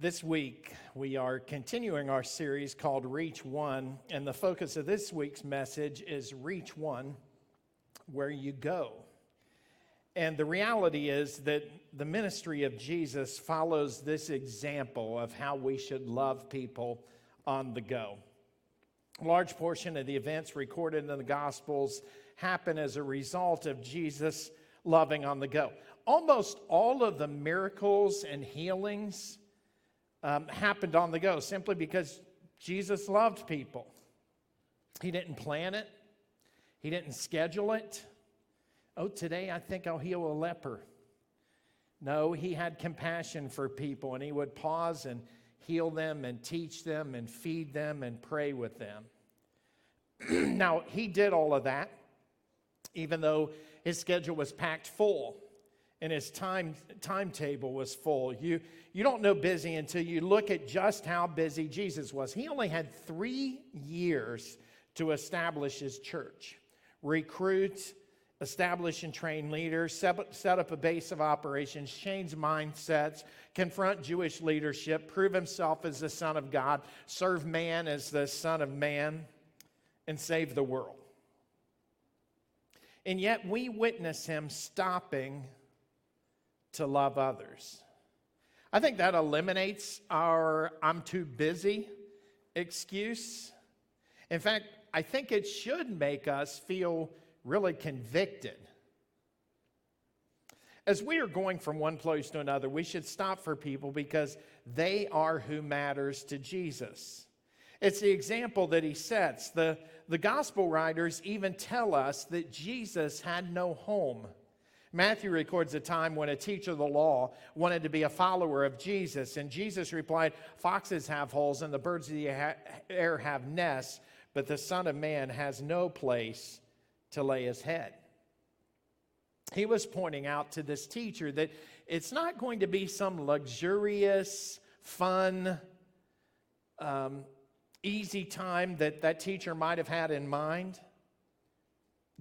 This week, we are continuing our series called Reach One, and the focus of this week's message is Reach One, where you go. And the reality is that the ministry of Jesus follows this example of how we should love people on the go. A large portion of the events recorded in the Gospels happen as a result of Jesus loving on the go. Almost all of the miracles and healings happened on the go simply because Jesus loved people. He didn't plan it. He didn't schedule it. Oh, today I think I'll heal a leper. No, he had compassion for people, and he would pause and heal them and teach them and feed them and pray with them. Now, he did all of that, even though his schedule was packed full and his timetable was full. You don't know busy until you look at just how busy Jesus was. He only had 3 years to establish his church, recruit, establish and train leaders, set up a base of operations, change mindsets, confront Jewish leadership, prove himself as the Son of God, serve man as the Son of Man, and save the world. And yet we witness him stopping to love others. I think that eliminates our "I'm too busy" excuse. In fact, I think it should make us feel really convicted. As we are going from one place to another, we should stop for people because they are who matters to Jesus. It's the example that he sets. The gospel writers even tell us that Jesus had no home. Matthew records a time when a teacher of the law wanted to be a follower of Jesus, and Jesus replied, "Foxes have holes and the birds of the air have nests, but the Son of Man has no place to lay his head." He was pointing out to this teacher that it's not going to be some luxurious, fun, easy time that teacher might have had in mind.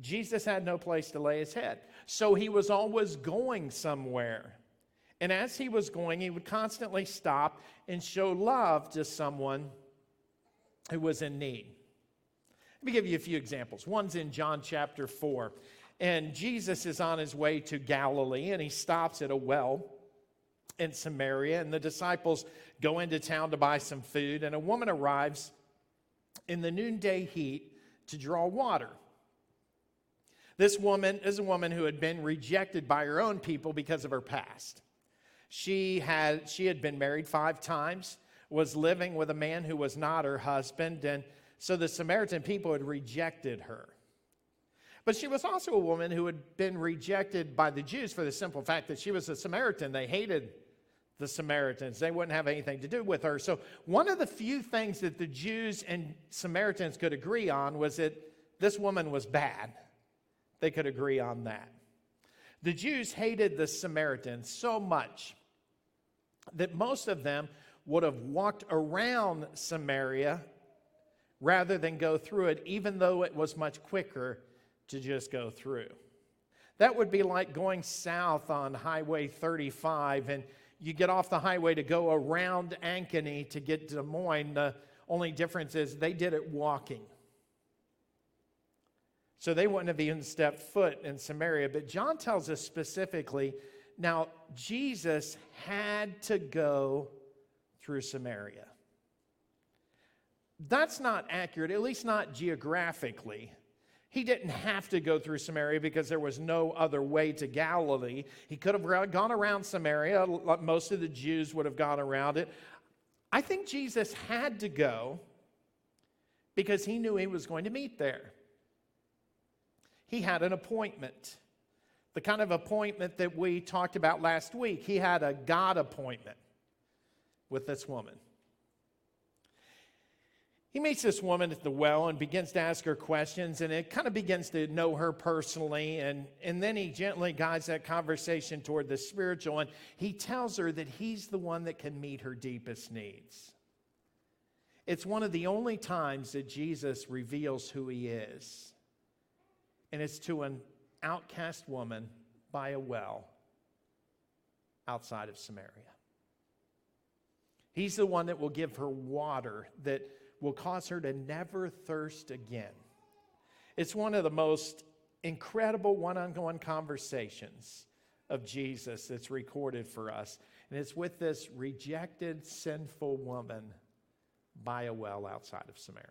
Jesus had no place to lay his head. So he was always going somewhere. And as he was going, he would constantly stop and show love to someone who was in need. Let me give you a few examples. One's in John chapter 4. And Jesus is on his way to Galilee, and he stops at a well in Samaria. And the disciples go into town to buy some food. And a woman arrives in the noonday heat to draw water. This woman is a woman who had been rejected by her own people because of her past. She had been married 5 times, was living with a man who was not her husband, and so the Samaritan people had rejected her. But she was also a woman who had been rejected by the Jews for the simple fact that she was a Samaritan. They hated the Samaritans. They wouldn't have anything to do with her. So one of the few things that the Jews and Samaritans could agree on was that this woman was bad. They could agree on that. The Jews hated the Samaritans so much that most of them would have walked around Samaria rather than go through it, even though it was much quicker to just go through. That would be like going south on Highway 35, and you get off the highway to go around Ankeny to get to Des Moines. The only difference is they did it walking. So they wouldn't have even stepped foot in Samaria. But John tells us specifically, now Jesus had to go through Samaria. That's not accurate, at least not geographically. He didn't have to go through Samaria because there was no other way to Galilee. He could have gone around Samaria. Most of the Jews would have gone around it. I think Jesus had to go because he knew he was going to meet there. He had an appointment, the kind of appointment that we talked about last week. He had a God appointment with this woman. He meets this woman at the well and begins to ask her questions, and it kind of begins to know her personally, and then he gently guides that conversation toward the spiritual, and he tells her that he's the one that can meet her deepest needs. It's one of the only times that Jesus reveals who he is. And it's to an outcast woman by a well outside of Samaria. He's the one that will give her water that will cause her to never thirst again. It's one of the most incredible one-on-one conversations of Jesus that's recorded for us. And it's with this rejected, sinful woman by a well outside of Samaria.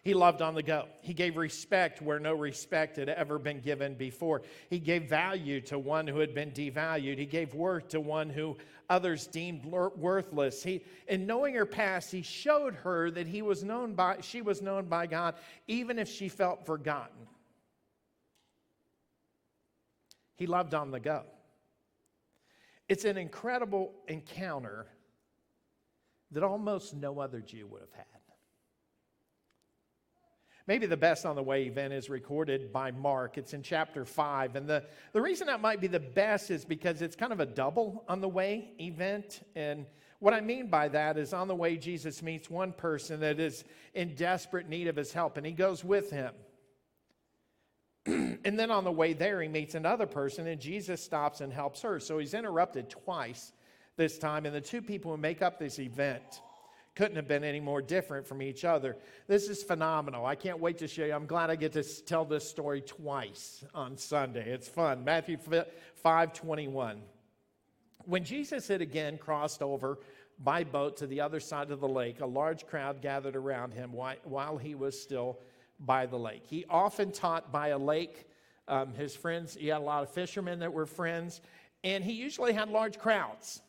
He loved on the go. He gave respect where no respect had ever been given before. He gave value to one who had been devalued. He gave worth to one who others deemed worthless. In knowing her past, he showed her that she was known by God, even if she felt forgotten. He loved on the go. It's an incredible encounter that almost no other Jew would have had. Maybe the best on the way event is recorded by Mark. It's in chapter 5. And the reason that might be the best is because it's kind of a double on the way event. And what I mean by that is on the way, Jesus meets one person that is in desperate need of his help, and he goes with him. And then on the way there, he meets another person, and Jesus stops and helps her. So he's interrupted twice this time, and the two people who make up this event couldn't have been any more different from each other. This is phenomenal. I can't wait to show you. I'm glad I get to tell this story twice on Sunday. It's fun. Matthew 5:21. When Jesus had again crossed over by boat to the other side of the lake, a large crowd gathered around him while he was still by the lake. He often taught by a lake. His friends, he had a lot of fishermen that were friends, and he usually had large crowds.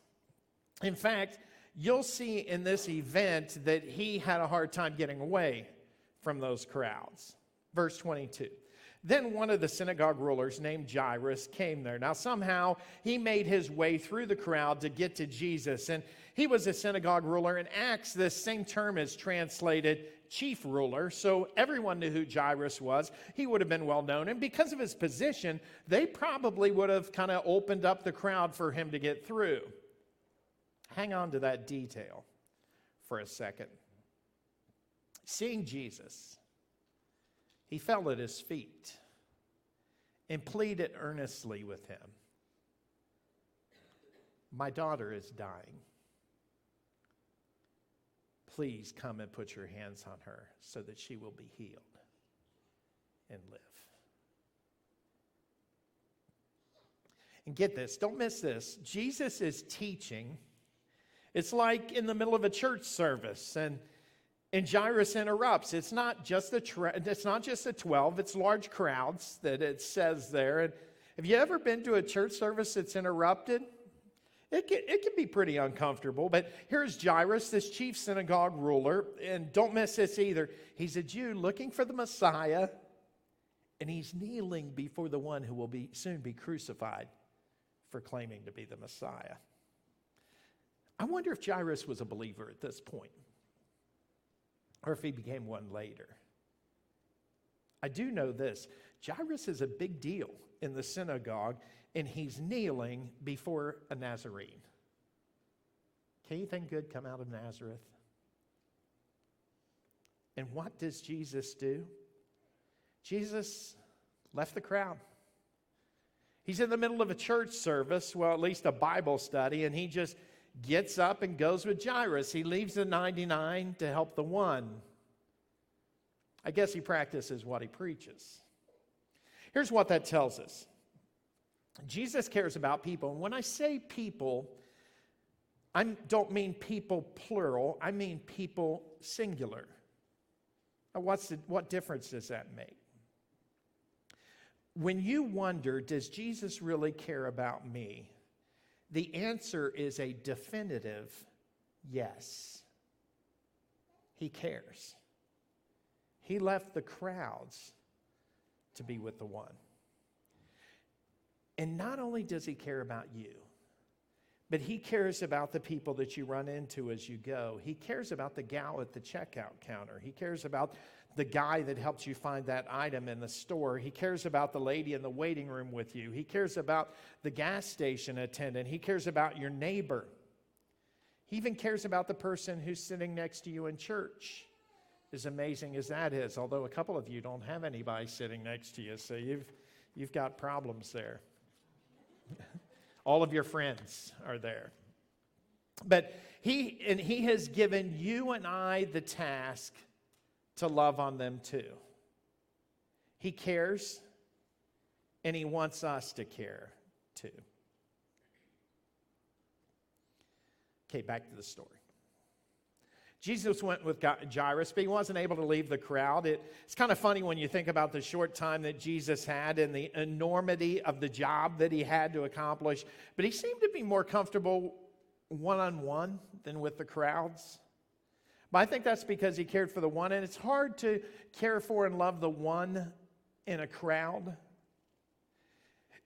In fact, you'll see in this event that he had a hard time getting away from those crowds. Verse 22. Then one of the synagogue rulers named Jairus came there. Now somehow he made his way through the crowd to get to Jesus. And he was a synagogue ruler. In Acts, this same term is translated chief ruler. So everyone knew who Jairus was. He would have been well known. And because of his position, they probably would have kind of opened up the crowd for him to get through. Hang on to that detail for a second. Seeing Jesus, he fell at his feet and pleaded earnestly with him. My daughter is dying. Please come and put your hands on her so that she will be healed and live. And get this, don't miss this. Jesus is teaching. It's like in the middle of a church service, and Jairus interrupts. It's not just the 12, it's large crowds that it says there. And have you ever been to a church service that's interrupted? It can be pretty uncomfortable, but here's Jairus, this chief synagogue ruler, and don't miss this either. He's a Jew looking for the Messiah, and he's kneeling before the one who will soon be crucified for claiming to be the Messiah. I wonder if Jairus was a believer at this point, or if he became one later. I do know this. Jairus is a big deal in the synagogue, and he's kneeling before a Nazarene. Can anything good come out of Nazareth? And what does Jesus do? Jesus left the crowd. He's in the middle of a church service, well, at least a Bible study, and he just gets up and goes with Jairus. He leaves the 99 to help the one. I guess he practices what he preaches. Here's what that tells us. Jesus cares about people. And when I say people, I don't mean people plural. I mean people singular. Now, what difference does that make? When you wonder, does Jesus really care about me? The answer is a definitive yes. He cares. He left the crowds to be with the one. And not only does he care about you, but he cares about the people that you run into as you go. He cares about the gal at the checkout counter. He cares about the guy that helps you find that item in the store. He cares about the lady in the waiting room with you. He cares about the gas station attendant. He cares about your neighbor. He even cares about the person who's sitting next to you in church, as amazing as that is, although a couple of you don't have anybody sitting next to you, so you've got problems there. All of your friends are there. But he has given you and I the task to love on them too. He cares, and he wants us to care too. Okay, back to the story. Jesus went with Jairus, but he wasn't able to leave the crowd. It's kind of funny when you think about the short time that Jesus had and the enormity of the job that he had to accomplish. But he seemed to be more comfortable one-on-one than with the crowds. But I think that's because he cared for the one, and it's hard to care for and love the one in a crowd.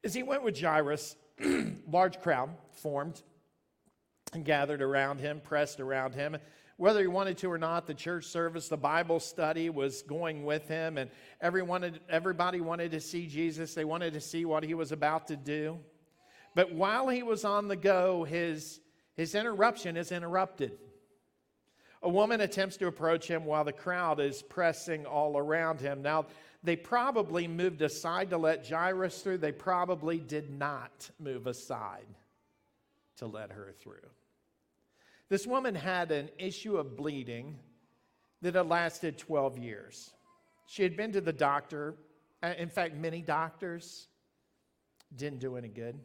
As he went with Jairus, large crowd formed and gathered around him, pressed around him. Whether he wanted to or not, the church service, the Bible study was going with him, and everybody wanted to see Jesus. They wanted to see what he was about to do. But while he was on the go, his interruption is interrupted. A woman attempts to approach him while the crowd is pressing all around him. Now, they probably moved aside to let Jairus through. They probably did not move aside to let her through. This woman had an issue of bleeding that had lasted 12 years. She had been to the doctor. In fact, many doctors didn't do any good.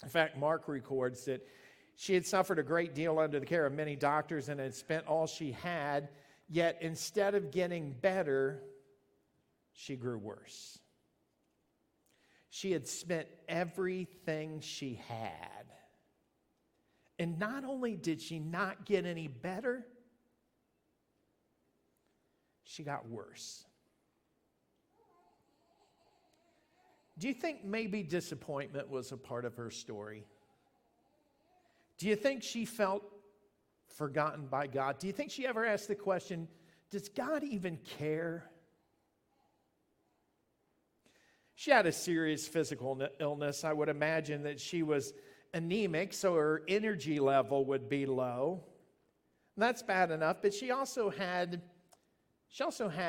In fact, Mark records that she had suffered a great deal under the care of many doctors and had spent all she had, yet instead of getting better, she grew worse. She had spent everything she had. And not only did she not get any better, she got worse. Do you think maybe disappointment was a part of her story? Do you think she felt forgotten by God? Do you think she ever asked the question, does God even care? She had a serious physical illness. I would imagine that she was anemic, so her energy level would be low. And that's bad enough, but she also had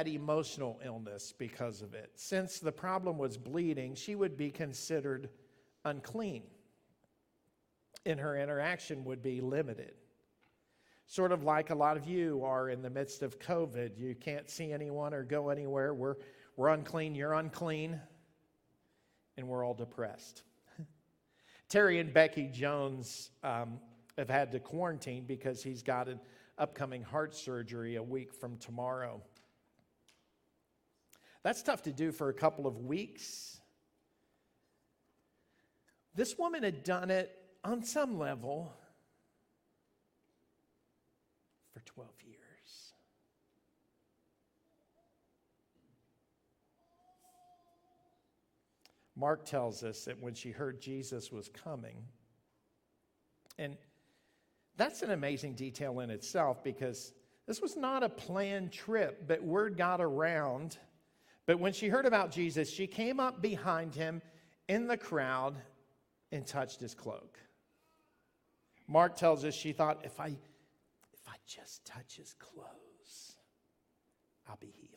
emotional illness because of it. Since the problem was bleeding, she would be considered unclean, and her interaction would be limited. Sort of like a lot of you are in the midst of COVID. You can't see anyone or go anywhere. We're unclean, you're unclean, and we're all depressed. Terry and Becky Jones have had to quarantine because he's got an upcoming heart surgery a week from tomorrow. That's tough to do for a couple of weeks. This woman had done it on some level for 12 years. Mark tells us that when she heard Jesus was coming, and that's an amazing detail in itself because this was not a planned trip, but word got around. But when she heard about Jesus, she came up behind him in the crowd and touched his cloak. Mark tells us she thought, if I just touch his clothes, I'll be healed.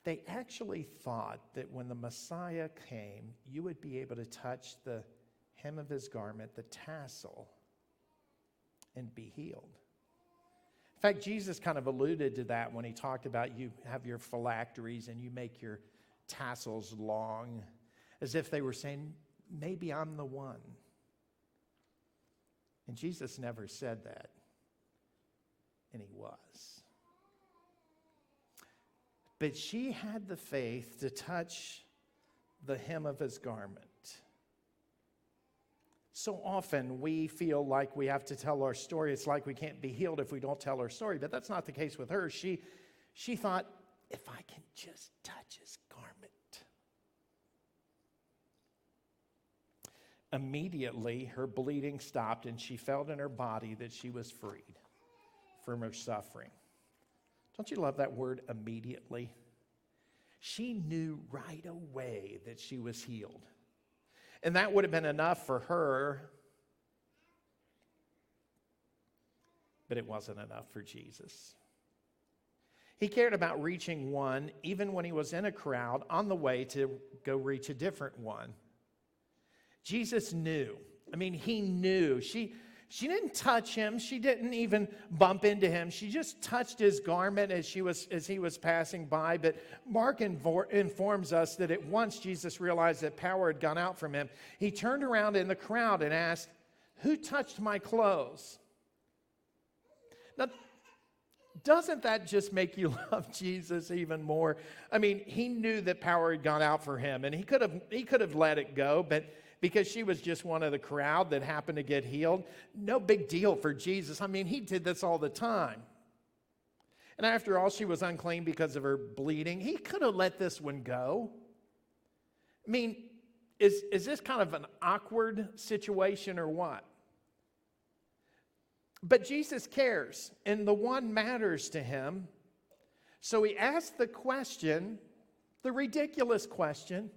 They actually thought that when the Messiah came, you would be able to touch the hem of his garment, the tassel, and be healed. In fact, Jesus kind of alluded to that when he talked about you have your phylacteries and you make your tassels long, as if they were saying, maybe I'm the one. And Jesus never said that, and he was. But she had the faith to touch the hem of his garment. So often we feel like we have to tell our story. It's like we can't be healed if we don't tell our story, but that's not the case with her. She thought, if I can just touch his garment. Immediately, her bleeding stopped, and she felt in her body that she was freed from her suffering. Don't you love that word, immediately? She knew right away that she was healed. And that would have been enough for her, but it wasn't enough for Jesus. He cared about reaching one even when he was in a crowd on the way to go reach a different one. Jesus knew. He knew. She didn't touch him. She didn't even bump into him. She just touched his garment as he was passing by. But Mark informs us that at once Jesus realized that power had gone out from him. He turned around in the crowd and asked, "Who touched my clothes?" Now, doesn't that just make you love Jesus even more? He knew that power had gone out for him, and he could have let it go, but because she was just one of the crowd that happened to get healed, no big deal for Jesus. He did this all the time. And after all, she was unclean because of her bleeding. He could have let this one go. Is this kind of an awkward situation or what? But Jesus cares, and the one matters to him. So he asked the question, the ridiculous question,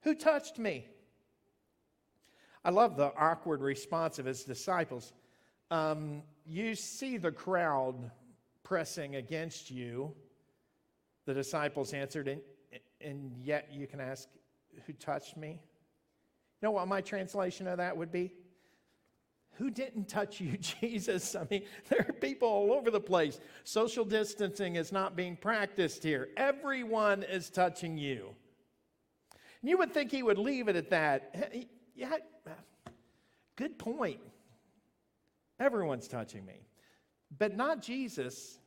"Who touched me?" I love the awkward response of his disciples. You see the crowd pressing against you, the disciples answered, and yet you can ask, "Who touched me?" You know what my translation of that would be? Who didn't touch you, Jesus? There are people all over the place. Social distancing is not being practiced here. Everyone is touching you. And you would think he would leave it at that. Yeah, good point. Everyone's touching me. But not Jesus,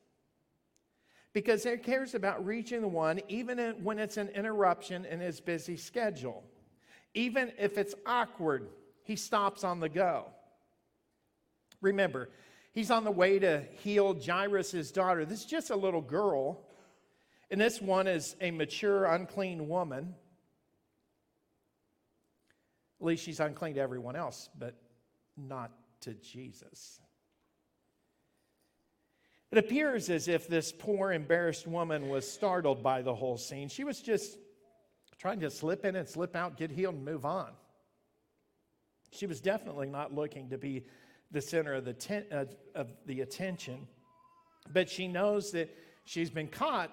because he cares about reaching the one even when it's an interruption in his busy schedule. Even if it's awkward, he stops on the go. Remember, he's on the way to heal Jairus' daughter. This is just a little girl, and this one is a mature, unclean woman. At least she's unclean to everyone else, but not to Jesus. It appears as if this poor, embarrassed woman was startled by the whole scene. She was just trying to slip in and slip out, get healed, and move on. She was definitely not looking to be the center of the attention, but she knows that she's been caught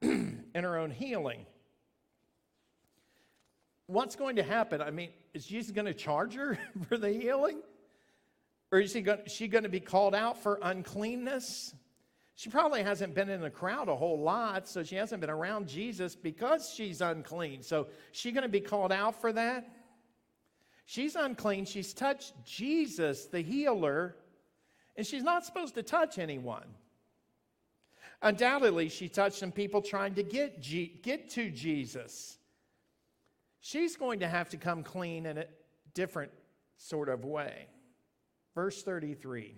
in her own healing. What's going to happen? Is Jesus going to charge her for the healing? Or is she going to be called out for uncleanness? She probably hasn't been in the crowd a whole lot, so she hasn't been around Jesus because she's unclean. So is she going to be called out for that? She's unclean. She's touched Jesus, the healer, and she's not supposed to touch anyone. Undoubtedly, she touched some people trying to get to Jesus. She's going to have to come clean in a different sort of way. Verse 33.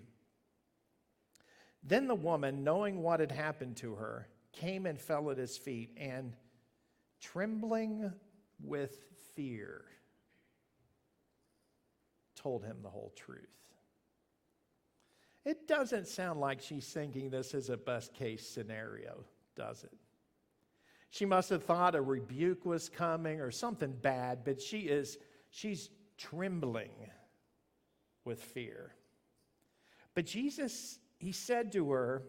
Then the woman, knowing what had happened to her, came and fell at his feet, and trembling with fear, told him the whole truth. It doesn't sound like she's thinking this is a best case scenario, does it? She must have thought a rebuke was coming or something bad, but she's trembling with fear. But Jesus, he said to her,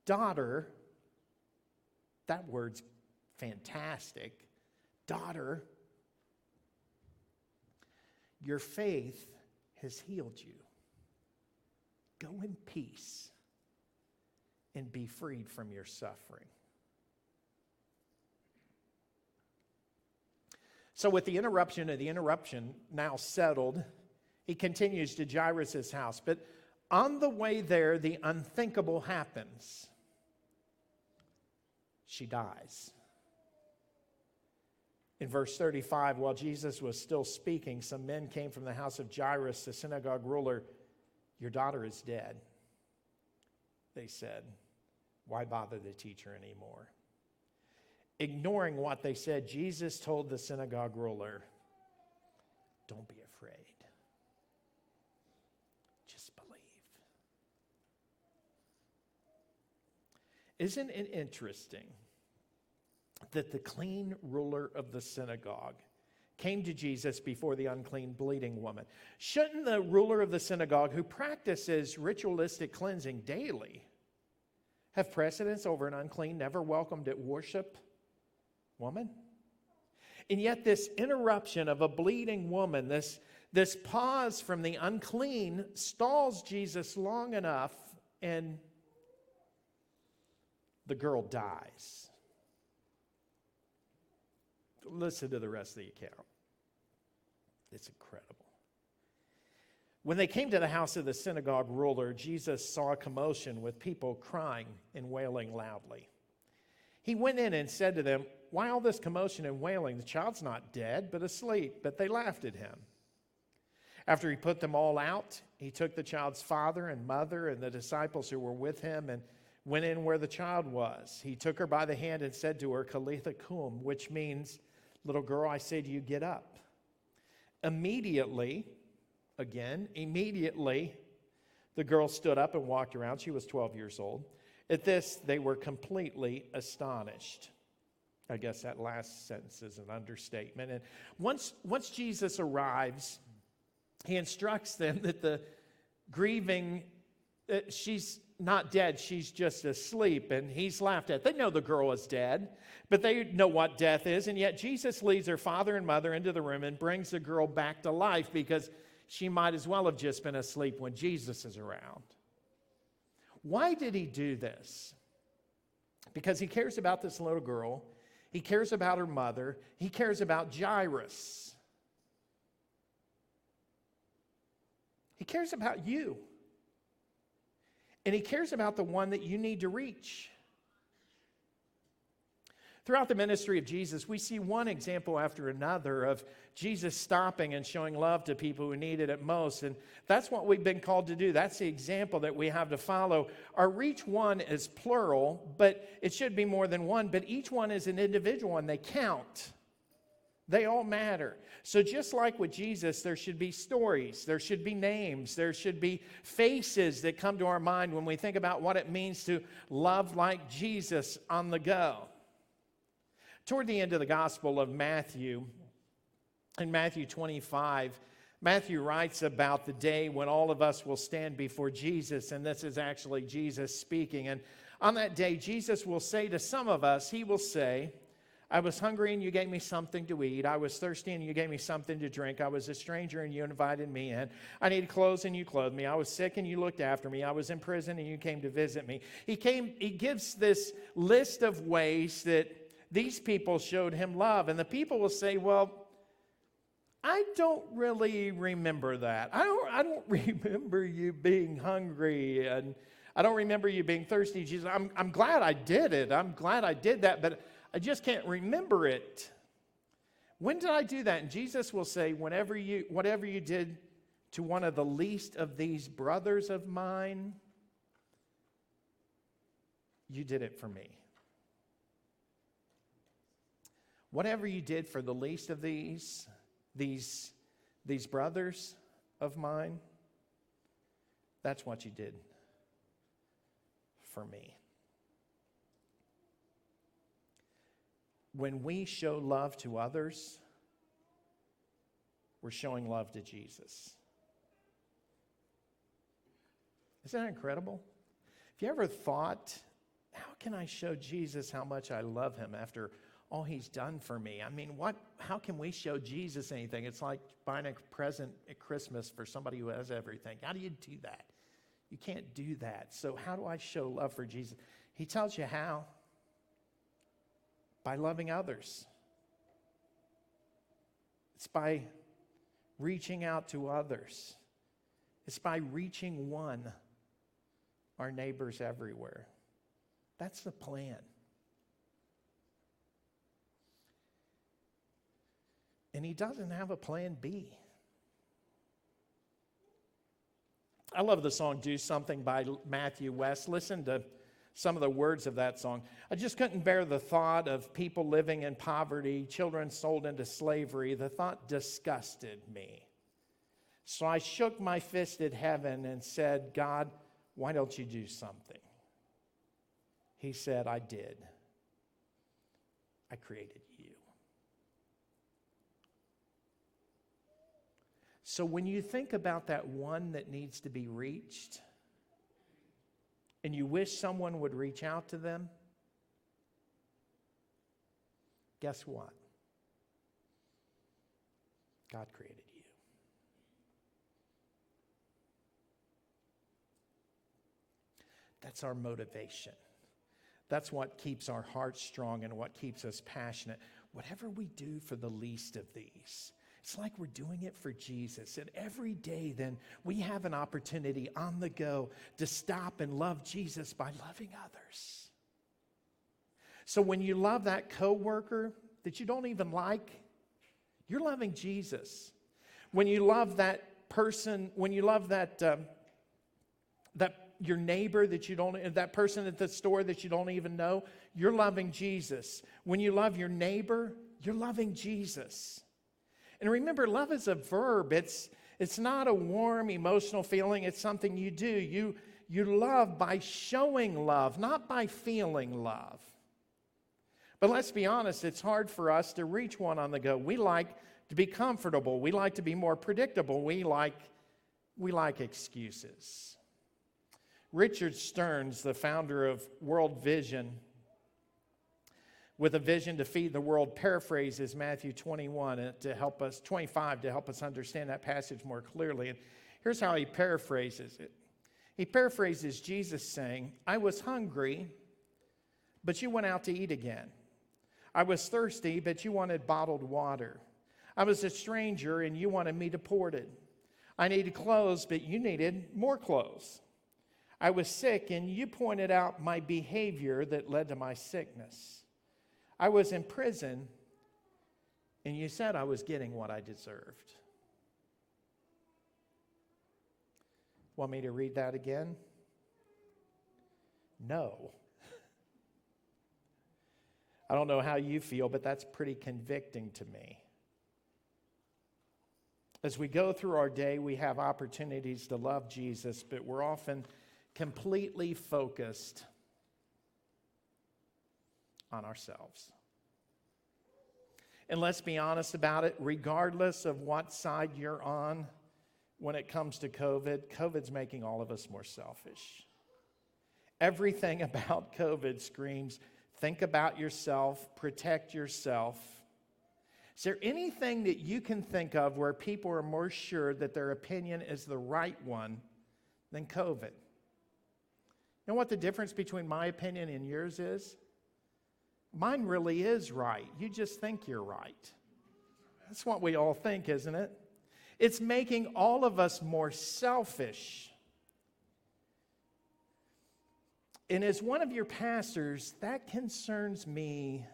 "Daughter," that word's fantastic, "daughter, your faith has healed you. Go in peace and be freed from your suffering." So with the interruption now settled, he continues to Jairus' house. But on the way there, the unthinkable happens. She dies. In verse 35, while Jesus was still speaking, some men came from the house of Jairus, the synagogue ruler. "Your daughter is dead," they said. "Why bother the teacher anymore?" Ignoring what they said, Jesus told the synagogue ruler, "Don't be afraid. Just believe." Isn't it interesting that the clean ruler of the synagogue came to Jesus before the unclean, bleeding woman? Shouldn't the ruler of the synagogue, who practices ritualistic cleansing daily, have precedence over an unclean, never welcomed at worship woman? And yet this interruption of a bleeding woman, this pause from the unclean stalls Jesus long enough, and the girl dies. Listen to the rest of the account. It's incredible. When they came to the house of the synagogue ruler, Jesus saw a commotion with people crying and wailing loudly. He went in and said to them, "Why all this commotion and wailing? The child's not dead, but asleep." But they laughed at him. After he put them all out, he took the child's father and mother and the disciples who were with him and went in where the child was. He took her by the hand and said to her, "Talitha cum," which means, "Little girl, I say to you, get up." Immediately, the girl stood up and walked around. She was 12 years old. At this, they were completely astonished. I guess that last sentence is an understatement. And once Jesus arrives, he instructs them that the grieving, she's not dead, she's just asleep, and he's laughed at. They know the girl is dead, but they know what death is, and yet Jesus leads her father and mother into the room and brings the girl back to life because she might as well have just been asleep when Jesus is around. Why did he do this? Because he cares about this little girl. He cares about her mother. He cares about Jairus. He cares about you. And he cares about the one that you need to reach. Throughout the ministry of Jesus, we see one example after another of Jesus stopping and showing love to people who need it at most. And that's what we've been called to do. That's the example that we have to follow. Our reach one is plural, but it should be more than one. But each one is an individual and they count. They all matter. So just like with Jesus, there should be stories, there should be names, there should be faces that come to our mind when we think about what it means to love like Jesus on the go. Toward the end of the Gospel of Matthew, in Matthew 25, Matthew writes about the day when all of us will stand before Jesus, and this is actually Jesus speaking. And on that day, Jesus will say to some of us, he will say, "I was hungry and you gave me something to eat. I was thirsty and you gave me something to drink. I was a stranger and you invited me in. I needed clothes and you clothed me. I was sick and you looked after me. I was in prison and you came to visit me." He gives this list of ways that these people showed him love. And the people will say, "Well, I don't really remember that. I don't remember you being hungry, and I don't remember you being thirsty." Jesus, I'm glad I did it. I'm glad I did that, but I just can't remember it. When did I do that? And Jesus will say, whatever you did to one of the least of these brothers of mine, you did it for me. Whatever you did for the least of these brothers of mine, that's what you did for me. When we show love to others, we're showing love to Jesus. Isn't that incredible? Have you ever thought, how can I show Jesus how much I love him after all he's done for me? I mean, how can we show Jesus anything? It's like buying a present at Christmas for somebody who has everything. How do you do that? You can't do that. So how do I show love for Jesus? He tells you how. By loving others. It's by reaching out to others. It's by reaching one, our neighbors everywhere. That's the plan. And he doesn't have a plan B. I love the song "Do Something" by Matthew West. Listen to some of the words of that song. "I just couldn't bear the thought of people living in poverty, children sold into slavery. The thought disgusted me. So I shook my fist at heaven and said, 'God, why don't you do something?' He said, 'I did. I created you.'" So when you think about that one that needs to be reached, and you wish someone would reach out to them, guess what? God created you. That's our motivation. That's what keeps our hearts strong and what keeps us passionate. Whatever we do for the least of these, it's like we're doing it for Jesus. And every day then we have an opportunity on the go to stop and love Jesus by loving others. So when you love that coworker that you don't even like, you're loving Jesus. When you love that person, when you love that your neighbor that person at the store that you don't even know, you're loving Jesus. When you love your neighbor, you're loving Jesus. And remember, love is a verb. It's not a warm, emotional feeling. It's something you do. You love by showing love, not by feeling love. But let's be honest, it's hard for us to reach one on the go. We like to be comfortable. We like to be more predictable. We like excuses. Richard Stearns, the founder of World Vision, with a vision to feed the world, paraphrases Matthew 25 to help us understand that passage more clearly. And here's how he paraphrases it. He paraphrases Jesus saying, "I was hungry, but you went out to eat again. I was thirsty, but you wanted bottled water. I was a stranger, and you wanted me deported. I needed clothes, but you needed more clothes. I was sick, and you pointed out my behavior that led to my sickness. I was in prison, and you said I was getting what I deserved." Want me to read that again? No. I don't know how you feel, but that's pretty convicting to me. As we go through our day, we have opportunities to love Jesus, but we're often completely focused on ourselves. And let's be honest about it, regardless of what side you're on when it comes to COVID's making all of us more selfish. Everything about COVID screams, think about yourself, protect yourself. Is there anything that you can think of where people are more sure that their opinion is the right one than COVID? You know what the difference between my opinion and yours is? Mine really is right. You just think you're right. That's what we all think, isn't it? It's making all of us more selfish. And as one of your pastors, that concerns me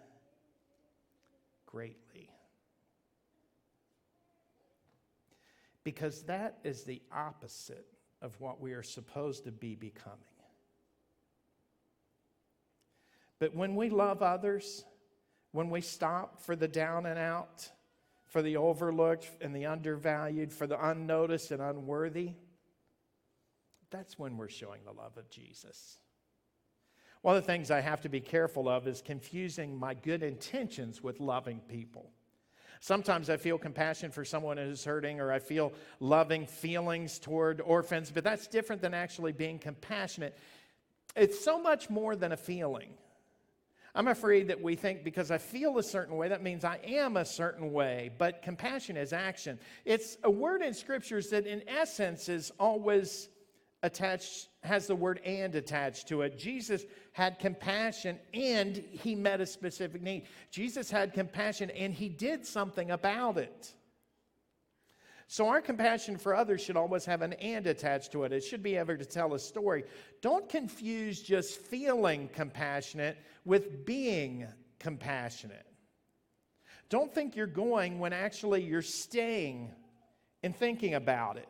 greatly. Because that is the opposite of what we are supposed to be becoming. But when we love others, when we stop for the down and out, for the overlooked and the undervalued, for the unnoticed and unworthy, that's when we're showing the love of Jesus. One of the things I have to be careful of is confusing my good intentions with loving people. Sometimes I feel compassion for someone who's hurting, or I feel loving feelings toward orphans, but that's different than actually being compassionate. It's so much more than a feeling. I'm afraid that we think because I feel a certain way, that means I am a certain way. But compassion is action. It's a word in scriptures that in essence is always attached, has the word "and" attached to it. Jesus had compassion and he met a specific need. Jesus had compassion and he did something about it. So our compassion for others should always have an "and" attached to it. It should be able to tell a story. Don't confuse just feeling compassionate with being compassionate. Don't think you're going when actually you're staying and thinking about it.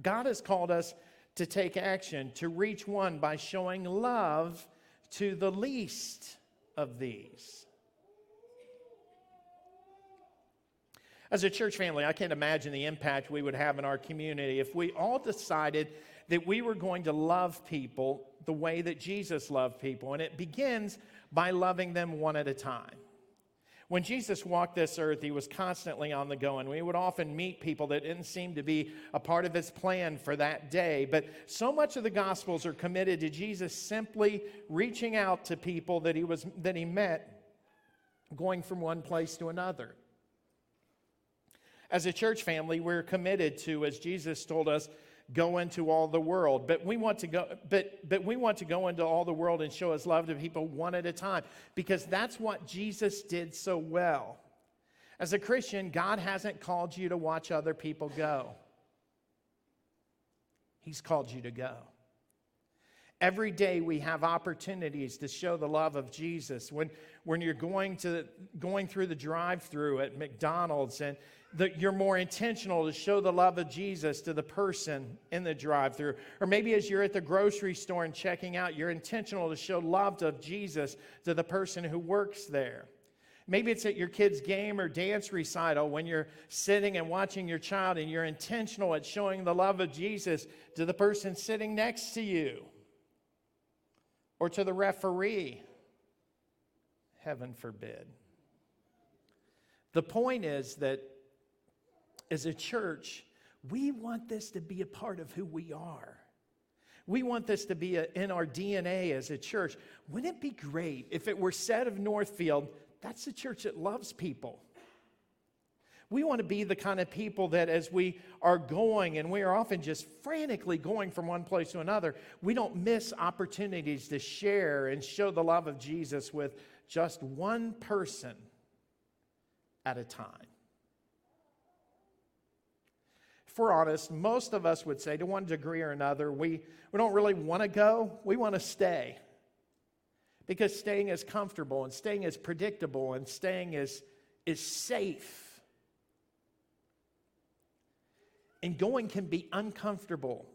God has called us to take action, to reach one by showing love to the least of these. As a church family, I can't imagine the impact we would have in our community if we all decided that we were going to love people the way that Jesus loved people. And it begins by loving them one at a time. When Jesus walked this earth, he was constantly on the go, and we would often meet people that didn't seem to be a part of his plan for that day. But so much of the Gospels are committed to Jesus simply reaching out to people that he met, going from one place to another. As a church family, we're committed to, as Jesus told us, go into all the world. But we want to go into all the world and show his love to people one at a time, because that's what Jesus did so well. As a Christian, God hasn't called you to watch other people go. He's called you to go. Every day we have opportunities to show the love of Jesus. When you're going through the drive-thru at McDonald's, and you're more intentional to show the love of Jesus to the person in the drive-thru. Or maybe as you're at the grocery store and checking out, you're intentional to show love of Jesus to the person who works there. Maybe it's at your kid's game or dance recital when you're sitting and watching your child, and you're intentional at showing the love of Jesus to the person sitting next to you or to the referee. Heaven forbid. The point is that as a church, we want this to be a part of who we are. We want this to be in our DNA as a church. Wouldn't it be great if it were said of Northfield, that's a church that loves people? We want to be the kind of people that as we are going, and we are often just frantically going from one place to another, we don't miss opportunities to share and show the love of Jesus with just one person at a time. If we're honest, most of us would say to one degree or another, we don't really want to go, we want to stay. Because staying is comfortable, and staying is predictable, and staying is safe. And going can be uncomfortable,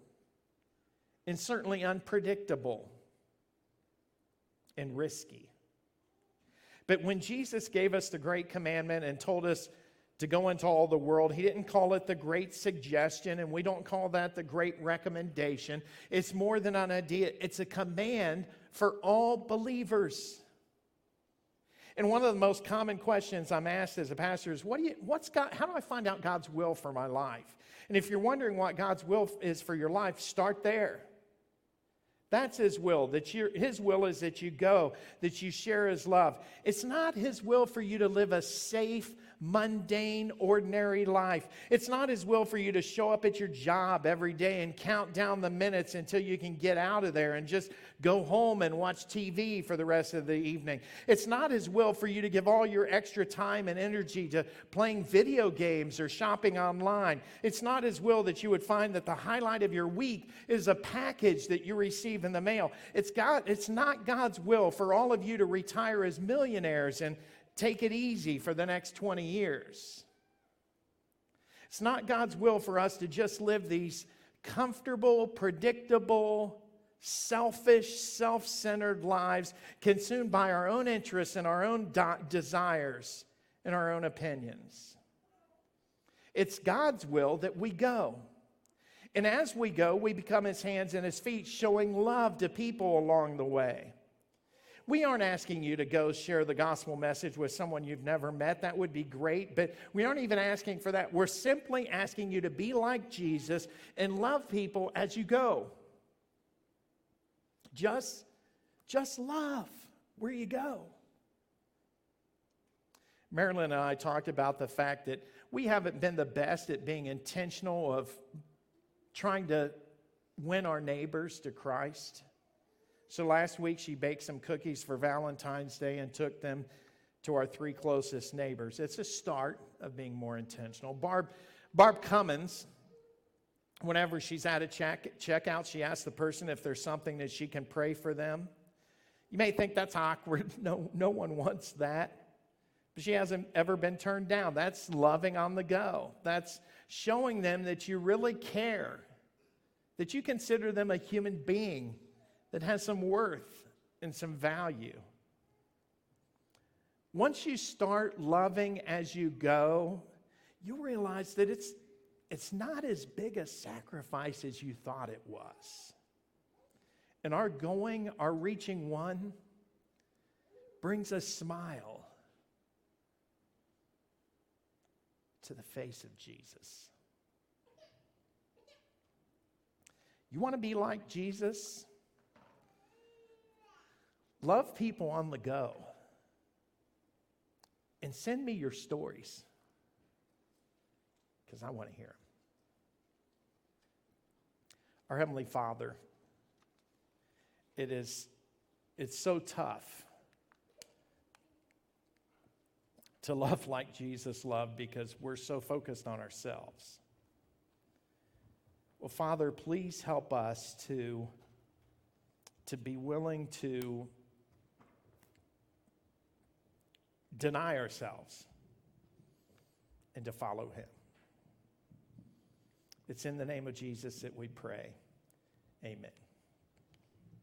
and certainly unpredictable, and risky. But when Jesus gave us the great commandment and told us to go into all the world, he didn't call it the great suggestion, and we don't call that the great recommendation. It's more than an idea. It's a command for all believers. And one of the most common questions I'm asked as a pastor is, how do I find out God's will for my life? And if you're wondering what God's will is for your life, start there. That's his will. His will is that you go, that you share his love. It's not his will for you to live a safe, mundane, ordinary life. It's not his will for you to show up at your job every day and count down the minutes until you can get out of there and just go home and watch TV for the rest of the evening. It's not his will for you to give all your extra time and energy to playing video games or shopping online. It's not his will that you would find that the highlight of your week is a package that you receive in the mail. It's not God's will for all of you to retire as millionaires and take it easy for the next 20 years. It's not God's will for us to just live these comfortable, predictable, selfish, self-centered lives consumed by our own interests and our own desires and our own opinions. It's God's will that we go. And as we go, we become his hands and his feet, showing love to people along the way. We aren't asking you to go share the gospel message with someone you've never met. That would be great, but we aren't even asking for that. We're simply asking you to be like Jesus and love people as you go. Just love where you go. Marilyn and I talked about the fact that we haven't been the best at being intentional of trying to win our neighbors to Christ. So last week she baked some cookies for Valentine's Day and took them to our 3 closest neighbors. It's a start of being more intentional. Barb Cummins, whenever she's at a checkout, she asks the person if there's something that she can pray for them. You may think that's awkward. No one wants that. But she hasn't ever been turned down. That's loving on the go. That's showing them that you really care, that you consider them a human being that has some worth and some value. Once you start loving as you go, you'll realize that it's not as big a sacrifice as you thought it was. And our reaching one brings a smile to the face of Jesus. You want to be like Jesus? Love people on the go. And send me your stories, because I want to hear them. Our Heavenly Father, it's so tough to love like Jesus loved because we're so focused on ourselves. Well, Father, please help us to be willing to deny ourselves and to follow him. It's in the name of Jesus that we pray. Amen.